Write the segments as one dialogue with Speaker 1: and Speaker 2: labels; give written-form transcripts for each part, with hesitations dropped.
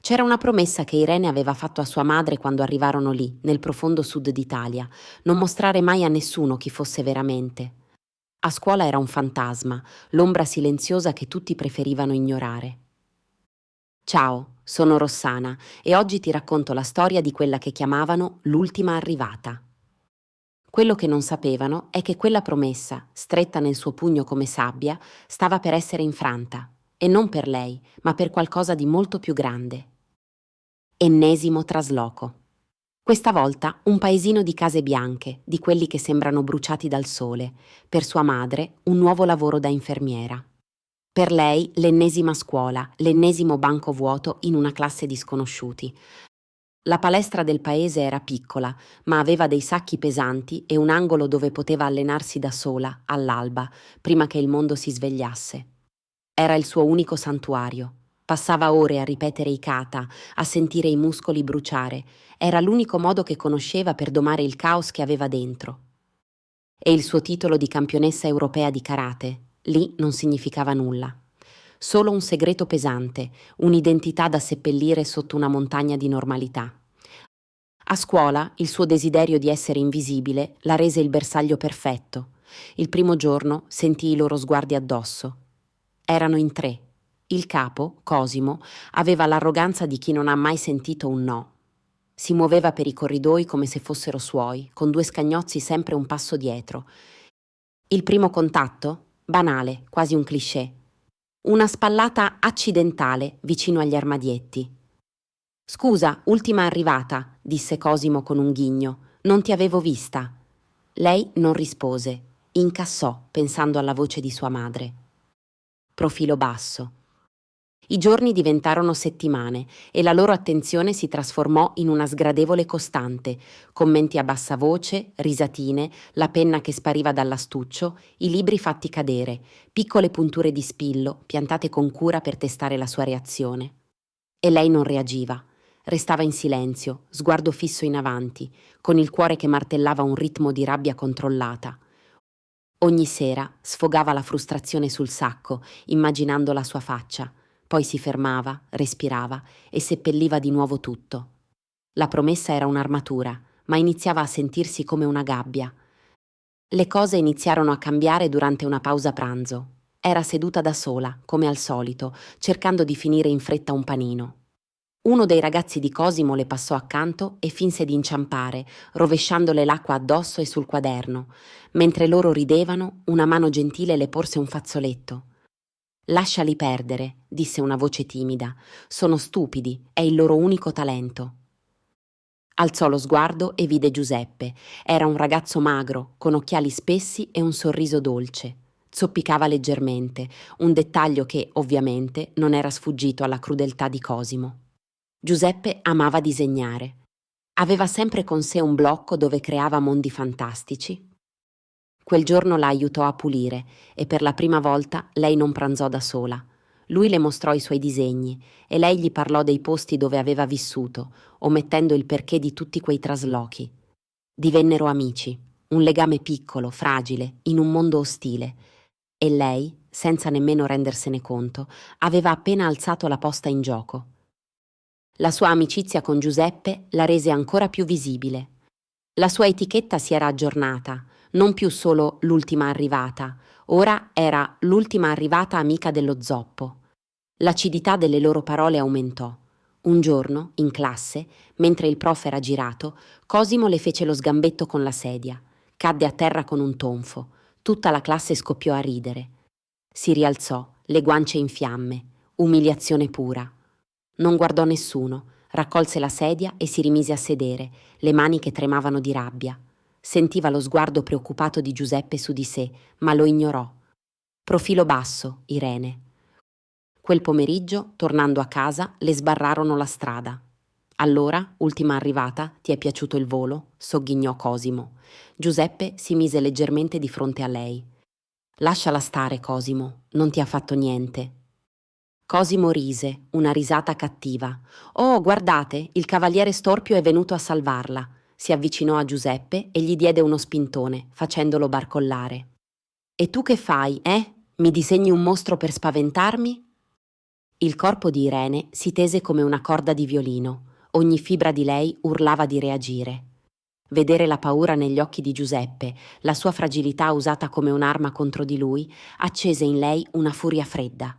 Speaker 1: C'era una promessa che Irene aveva fatto a sua madre quando arrivarono lì, nel profondo sud d'Italia: non mostrare mai a nessuno chi fosse veramente. A scuola era un fantasma, l'ombra silenziosa che tutti preferivano ignorare. Ciao, sono Rossana e oggi ti racconto la storia di quella che chiamavano l'ultima arrivata. Quello che non sapevano è che quella promessa, stretta nel suo pugno come sabbia, stava per essere infranta, e non per lei, ma per qualcosa di molto più grande. Ennesimo trasloco. Questa volta un paesino di case bianche, di quelli che sembrano bruciati dal sole, per sua madre un nuovo lavoro da infermiera. Per lei l'ennesima scuola, l'ennesimo banco vuoto in una classe di sconosciuti. La palestra del paese era piccola, ma aveva dei sacchi pesanti e un angolo dove poteva allenarsi da sola, all'alba, prima che il mondo si svegliasse. Era il suo unico santuario. Passava ore a ripetere i kata, a sentire i muscoli bruciare. Era l'unico modo che conosceva per domare il caos che aveva dentro. E il suo titolo di campionessa europea di karate, lì non significava nulla. Solo un segreto pesante, un'identità da seppellire sotto una montagna di normalità. A scuola il suo desiderio di essere invisibile la rese il bersaglio perfetto. Il primo giorno sentì i loro sguardi addosso. Erano in tre. Il capo, Cosimo, aveva l'arroganza di chi non ha mai sentito un no. Si muoveva per i corridoi come se fossero suoi, con due scagnozzi sempre un passo dietro. Il primo contatto? Banale, quasi un cliché. Una spallata accidentale vicino agli armadietti. «Scusa, ultima arrivata», disse Cosimo con un ghigno. «Non ti avevo vista». Lei non rispose. Incassò, pensando alla voce di sua madre. Profilo basso. I giorni diventarono settimane e la loro attenzione si trasformò in una sgradevole costante: commenti a bassa voce, risatine, la penna che spariva dall'astuccio, i libri fatti cadere, piccole punture di spillo piantate con cura per testare la sua reazione. E lei non reagiva. Restava in silenzio, sguardo fisso in avanti, con il cuore che martellava un ritmo di rabbia controllata. Ogni sera sfogava la frustrazione sul sacco, immaginando la sua faccia. Poi si fermava, respirava e seppelliva di nuovo tutto. La promessa era un'armatura, ma iniziava a sentirsi come una gabbia. Le cose iniziarono a cambiare durante una pausa pranzo. Era seduta da sola, come al solito, cercando di finire in fretta un panino. Uno dei ragazzi di Cosimo le passò accanto e finse di inciampare, rovesciandole l'acqua addosso e sul quaderno. Mentre loro ridevano, una mano gentile le porse un fazzoletto. «Lasciali perdere», disse una voce timida. «Sono stupidi, è il loro unico talento». Alzò lo sguardo e vide Giuseppe. Era un ragazzo magro, con occhiali spessi e un sorriso dolce. Zoppicava leggermente, un dettaglio che, ovviamente, non era sfuggito alla crudeltà di Cosimo. Giuseppe amava disegnare. Aveva sempre con sé un blocco dove creava mondi fantastici. Quel giorno la aiutò a pulire e per la prima volta lei non pranzò da sola. Lui le mostrò i suoi disegni e lei gli parlò dei posti dove aveva vissuto, omettendo il perché di tutti quei traslochi. Divennero amici, un legame piccolo, fragile, in un mondo ostile. E lei, senza nemmeno rendersene conto, aveva appena alzato la posta in gioco. La sua amicizia con Giuseppe la rese ancora più visibile. La sua etichetta si era aggiornata, non più solo l'ultima arrivata, ora era l'ultima arrivata amica dello zoppo. L'acidità delle loro parole aumentò. Un giorno, in classe, mentre il prof era girato, Cosimo le fece lo sgambetto con la sedia. Cadde a terra con un tonfo. Tutta la classe scoppiò a ridere. Si rialzò, le guance in fiamme. Umiliazione pura. Non guardò nessuno, raccolse la sedia e si rimise a sedere, le mani che tremavano di rabbia. Sentiva lo sguardo preoccupato di Giuseppe su di sé, ma lo ignorò. Profilo basso, Irene. Quel pomeriggio, tornando a casa, le sbarrarono la strada. «Allora, ultima arrivata, ti è piaciuto il volo?» sogghignò Cosimo. Giuseppe si mise leggermente di fronte a lei. «Lasciala stare, Cosimo, non ti ha fatto niente». Cosimo rise, una risata cattiva. «Oh, guardate, il cavaliere Storpio è venuto a salvarla». Si avvicinò a Giuseppe e gli diede uno spintone, facendolo barcollare. «E tu che fai, eh? Mi disegni un mostro per spaventarmi?» Il corpo di Irene si tese come una corda di violino, ogni fibra di lei urlava di reagire. Vedere la paura negli occhi di Giuseppe, la sua fragilità usata come un'arma contro di lui, accese in lei una furia fredda.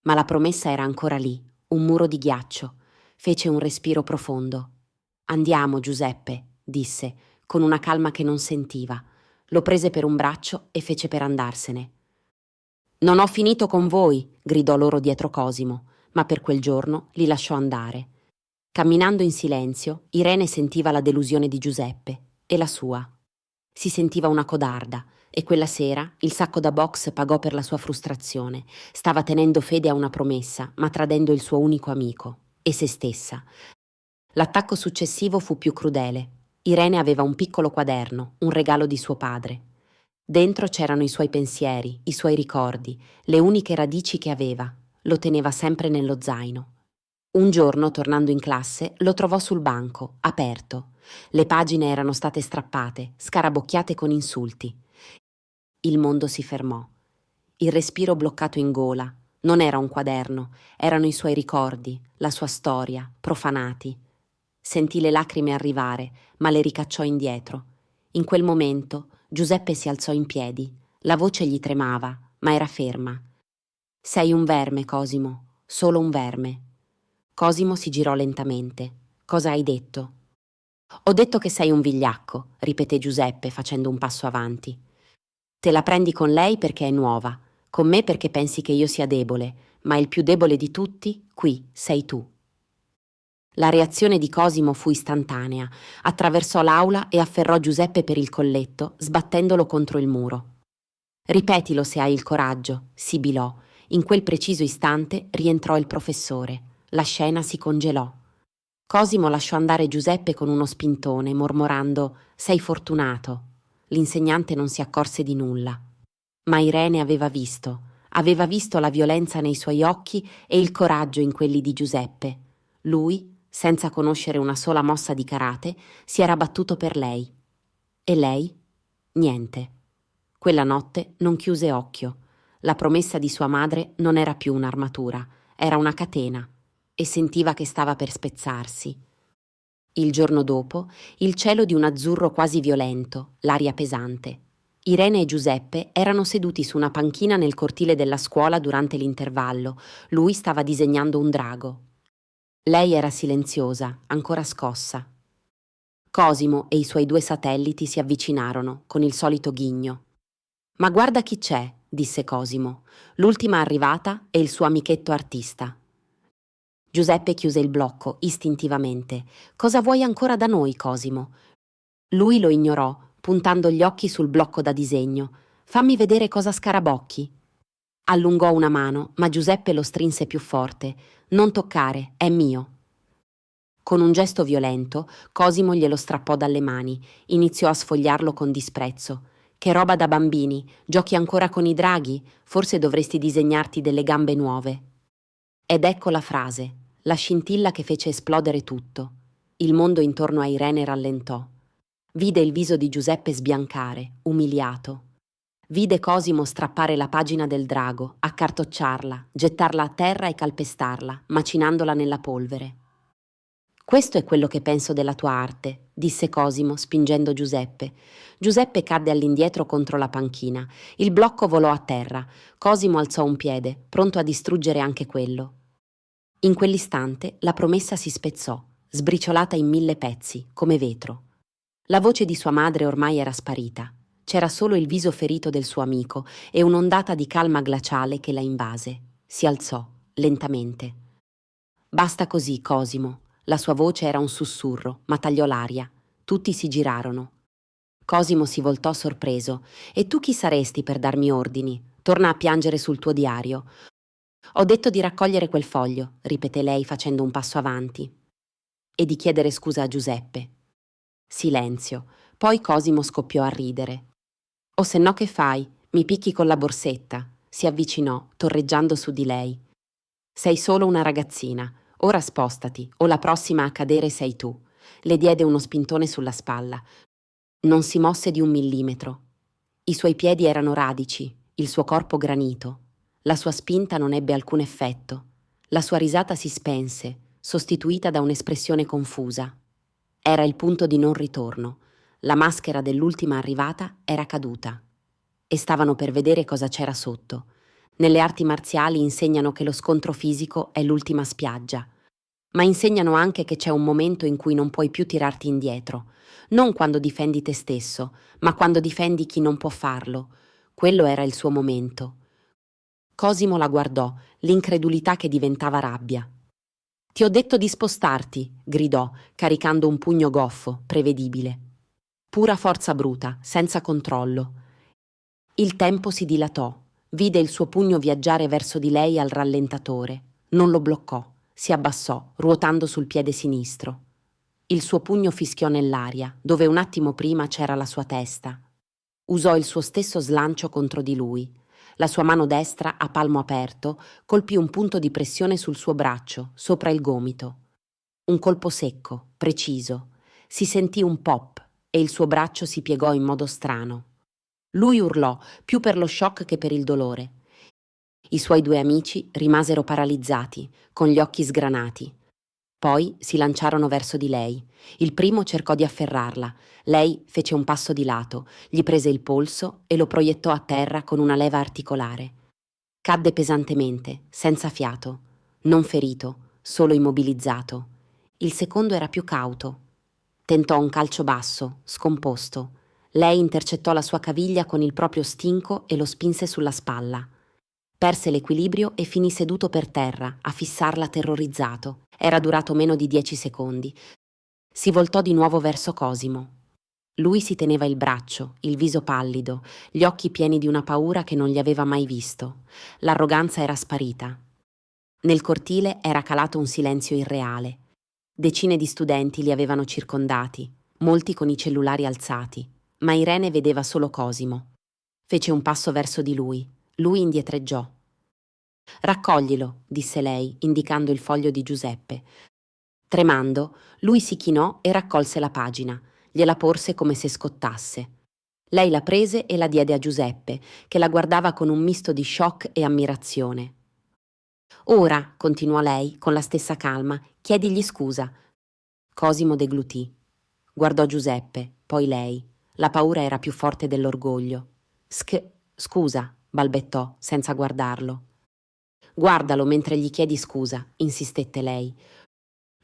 Speaker 1: Ma la promessa era ancora lì, un muro di ghiaccio. Fece un respiro profondo. Andiamo, Giuseppe, disse, con una calma che non sentiva. Lo prese per un braccio e fece per andarsene. Non ho finito con voi, gridò loro dietro Cosimo, ma per quel giorno li lasciò andare. Camminando in silenzio, Irene sentiva la delusione di Giuseppe e la sua. Si sentiva una codarda e quella sera il sacco da box pagò per la sua frustrazione. Stava tenendo fede a una promessa, ma tradendo il suo unico amico e se stessa. L'attacco successivo fu più crudele. Irene aveva un piccolo quaderno, un regalo di suo padre. Dentro c'erano i suoi pensieri, i suoi ricordi, le uniche radici che aveva. Lo teneva sempre nello zaino. Un giorno, tornando in classe, lo trovò sul banco, aperto. Le pagine erano state strappate, scarabocchiate con insulti. Il mondo si fermò. Il respiro bloccato in gola. Non era un quaderno, erano i suoi ricordi, la sua storia, profanati. Sentì le lacrime arrivare, ma le ricacciò indietro. In quel momento Giuseppe si alzò in piedi. La voce gli tremava, ma era ferma. Sei un verme, Cosimo, solo un verme. Cosimo si girò lentamente. Cosa hai detto? Ho detto che sei un vigliacco, ripeté Giuseppe facendo un passo avanti. Te la prendi con lei perché è nuova, con me perché pensi che io sia debole, ma il più debole di tutti, qui, sei tu. La reazione di Cosimo fu istantanea. Attraversò l'aula e afferrò Giuseppe per il colletto, sbattendolo contro il muro. Ripetilo se hai il coraggio, sibilò. In quel preciso istante rientrò il professore. La scena si congelò. Cosimo lasciò andare Giuseppe con uno spintone, mormorando «Sei fortunato». L'insegnante non si accorse di nulla. Ma Irene aveva visto la violenza nei suoi occhi e il coraggio in quelli di Giuseppe. Lui, senza conoscere una sola mossa di karate, si era battuto per lei. E lei? Niente. Quella notte non chiuse occhio. La promessa di sua madre non era più un'armatura, era una catena, e sentiva che stava per spezzarsi. Il giorno dopo, il cielo di un azzurro quasi violento, l'aria pesante. Irene e Giuseppe erano seduti su una panchina nel cortile della scuola durante l'intervallo. Lui stava disegnando un drago. Lei era silenziosa, ancora scossa. Cosimo e i suoi due satelliti si avvicinarono, con il solito ghigno. «Ma guarda chi c'è», disse Cosimo. «L'ultima arrivata è il suo amichetto artista». Giuseppe chiuse il blocco, istintivamente. «Cosa vuoi ancora da noi, Cosimo?» Lui lo ignorò, puntando gli occhi sul blocco da disegno. «Fammi vedere cosa scarabocchi». Allungò una mano, ma Giuseppe lo strinse più forte. «Non toccare, è mio». Con un gesto violento, Cosimo glielo strappò dalle mani. Iniziò a sfogliarlo con disprezzo. «Che roba da bambini! Giochi ancora con i draghi? Forse dovresti disegnarti delle gambe nuove». Ed ecco la frase, la scintilla che fece esplodere tutto. Il mondo intorno a Irene rallentò. Vide il viso di Giuseppe sbiancare, umiliato. Vide Cosimo strappare la pagina del drago, accartocciarla, gettarla a terra e calpestarla, macinandola nella polvere. «Questo è quello che penso della tua arte», disse Cosimo, spingendo Giuseppe. Giuseppe cadde all'indietro contro la panchina. Il blocco volò a terra. Cosimo alzò un piede, pronto a distruggere anche quello. In quell'istante la promessa si spezzò, sbriciolata in 1000 pezzi, come vetro. La voce di sua madre ormai era sparita. C'era solo il viso ferito del suo amico e un'ondata di calma glaciale che la invase. Si alzò, lentamente. «Basta così, Cosimo». La sua voce era un sussurro, ma tagliò l'aria. Tutti si girarono. Cosimo si voltò sorpreso. «E tu chi saresti per darmi ordini? Torna a piangere sul tuo diario». «Ho detto di raccogliere quel foglio», ripeté lei facendo un passo avanti. «E di chiedere scusa a Giuseppe». Silenzio. Poi Cosimo scoppiò a ridere. «O se no che fai? Mi picchi con la borsetta». Si avvicinò, torreggiando su di lei. «Sei solo una ragazzina. Ora spostati, o la prossima a cadere sei tu». Le diede uno spintone sulla spalla. Non si mosse di 1 millimetro. I suoi piedi erano radici, il suo corpo granito. La sua spinta non ebbe alcun effetto. La sua risata si spense, sostituita da un'espressione confusa. Era il punto di non ritorno. La maschera dell'ultima arrivata era caduta. E stavano per vedere cosa c'era sotto. Nelle arti marziali insegnano che lo scontro fisico è l'ultima spiaggia, ma insegnano anche che c'è un momento in cui non puoi più tirarti indietro, non quando difendi te stesso, ma quando difendi chi non può farlo. Quello era il suo momento. Cosimo la guardò, l'incredulità che diventava rabbia. Ti ho detto di spostarti, gridò, caricando un pugno goffo, prevedibile. Pura forza bruta, senza controllo. Il tempo si dilatò. Vide il suo pugno viaggiare verso di lei al rallentatore. Non lo bloccò. Si abbassò, ruotando sul piede sinistro. Il suo pugno fischiò nell'aria, dove un attimo prima c'era la sua testa. Usò il suo stesso slancio contro di lui. La sua mano destra, a palmo aperto, colpì un punto di pressione sul suo braccio, sopra il gomito. Un colpo secco, preciso. Si sentì un pop e il suo braccio si piegò in modo strano. Lui urlò, più per lo shock che per il dolore. I suoi due amici rimasero paralizzati, con gli occhi sgranati. Poi si lanciarono verso di lei. Il primo cercò di afferrarla. Lei fece un passo di lato, gli prese il polso e lo proiettò a terra con una leva articolare. Cadde pesantemente, senza fiato, non ferito, solo immobilizzato. Il secondo era più cauto. Tentò un calcio basso, scomposto. Lei intercettò la sua caviglia con il proprio stinco e lo spinse sulla spalla. Perse l'equilibrio e finì seduto per terra, a fissarla terrorizzato. Era durato meno di 10 secondi. Si voltò di nuovo verso Cosimo. Lui si teneva il braccio, il viso pallido, gli occhi pieni di una paura che non gli aveva mai visto. L'arroganza era sparita. Nel cortile era calato un silenzio irreale. Decine di studenti li avevano circondati, molti con i cellulari alzati, ma Irene vedeva solo Cosimo. Fece un passo verso di lui. Lui indietreggiò. «Raccoglilo», disse lei, indicando il foglio di Giuseppe. Tremando, lui si chinò e raccolse la pagina. Gliela porse come se scottasse. Lei la prese e la diede a Giuseppe, che la guardava con un misto di shock e ammirazione. «Ora», continuò lei, con la stessa calma, «chiedigli scusa». Cosimo deglutì. Guardò Giuseppe, poi lei. La paura era più forte dell'orgoglio. Scusa», balbettò, senza guardarlo. «Guardalo mentre gli chiedi scusa», insistette lei.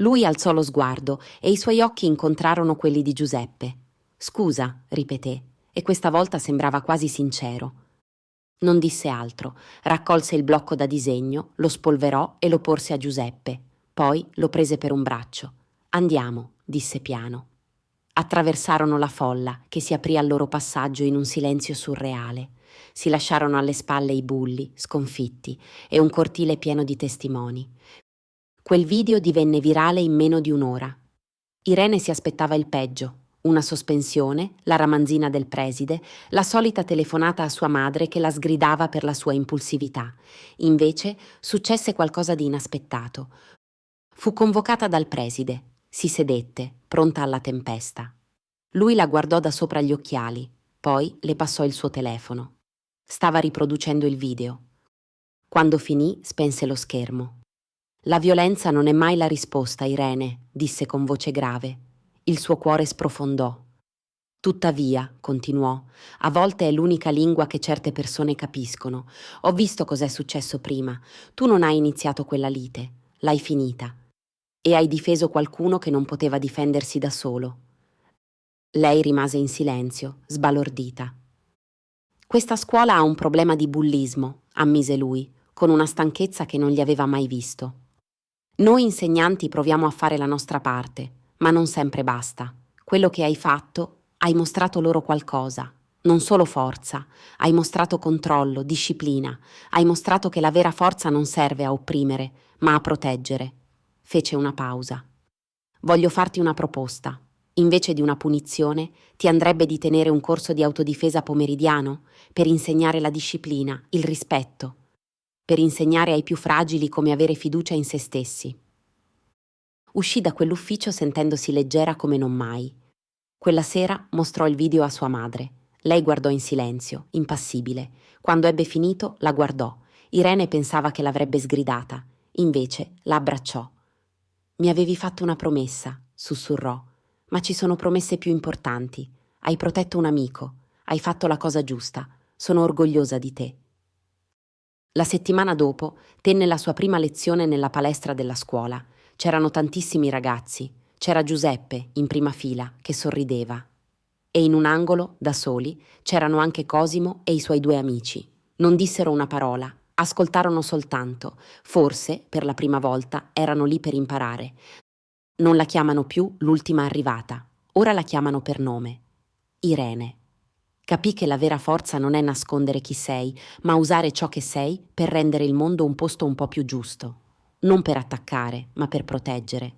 Speaker 1: Lui alzò lo sguardo e i suoi occhi incontrarono quelli di Giuseppe. «Scusa», ripeté, e questa volta sembrava quasi sincero. Non disse altro, raccolse il blocco da disegno, lo spolverò e lo porse a Giuseppe. Poi lo prese per un braccio. «Andiamo», disse piano. Attraversarono la folla, che si aprì al loro passaggio in un silenzio surreale. Si lasciarono alle spalle i bulli, sconfitti, e un cortile pieno di testimoni. Quel video divenne virale in meno di un'ora. Irene si aspettava il peggio. Una sospensione, la ramanzina del preside, la solita telefonata a sua madre che la sgridava per la sua impulsività. Invece successe qualcosa di inaspettato. Fu convocata dal preside. Si sedette, pronta alla tempesta. Lui la guardò da sopra gli occhiali, poi le passò il suo telefono. Stava riproducendo il video. Quando finì, spense lo schermo. «La violenza non è mai la risposta, Irene», disse con voce grave. Il suo cuore sprofondò. «Tuttavia», continuò, «a volte è l'unica lingua che certe persone capiscono. Ho visto cos'è successo prima. Tu non hai iniziato quella lite, l'hai finita. E hai difeso qualcuno che non poteva difendersi da solo». Lei rimase in silenzio, sbalordita. «Questa scuola ha un problema di bullismo», ammise lui, con una stanchezza che non gli aveva mai visto. «Noi insegnanti proviamo a fare la nostra parte, ma non sempre basta. Quello che hai fatto, hai mostrato loro qualcosa, non solo forza, hai mostrato controllo, disciplina, hai mostrato che la vera forza non serve a opprimere, ma a proteggere». Fece una pausa. «Voglio farti una proposta. Invece di una punizione, ti andrebbe di tenere un corso di autodifesa pomeridiano per insegnare la disciplina, il rispetto, per insegnare ai più fragili come avere fiducia in se stessi». Uscì da quell'ufficio sentendosi leggera come non mai. Quella sera mostrò il video a sua madre. Lei guardò in silenzio, impassibile. Quando ebbe finito, la guardò. Irene pensava che l'avrebbe sgridata. Invece la abbracciò. Mi avevi fatto una promessa, sussurrò, ma ci sono promesse più importanti. Hai protetto un amico, hai fatto la cosa giusta, sono orgogliosa di te. La settimana dopo tenne la sua prima lezione nella palestra della scuola. C'erano tantissimi ragazzi, c'era Giuseppe in prima fila che sorrideva. E in un angolo, da soli, c'erano anche Cosimo e i suoi due amici. Non dissero una parola, ascoltarono soltanto. Forse, per la prima volta, erano lì per imparare. Non la chiamano più l'ultima arrivata, ora la chiamano per nome. Irene. Capì che la vera forza non è nascondere chi sei, ma usare ciò che sei per rendere il mondo un posto un po' più giusto. Non per attaccare, ma per proteggere.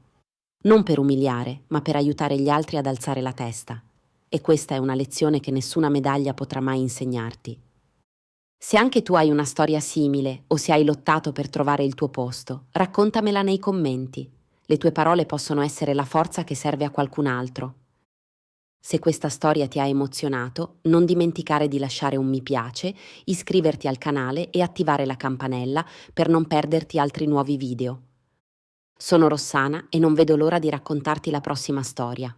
Speaker 1: Non per umiliare, ma per aiutare gli altri ad alzare la testa. E questa è una lezione che nessuna medaglia potrà mai insegnarti. Se anche tu hai una storia simile o se hai lottato per trovare il tuo posto, raccontamela nei commenti. Le tue parole possono essere la forza che serve a qualcun altro. Se questa storia ti ha emozionato, non dimenticare di lasciare un mi piace, iscriverti al canale e attivare la campanella per non perderti altri nuovi video. Sono Rossana e non vedo l'ora di raccontarti la prossima storia.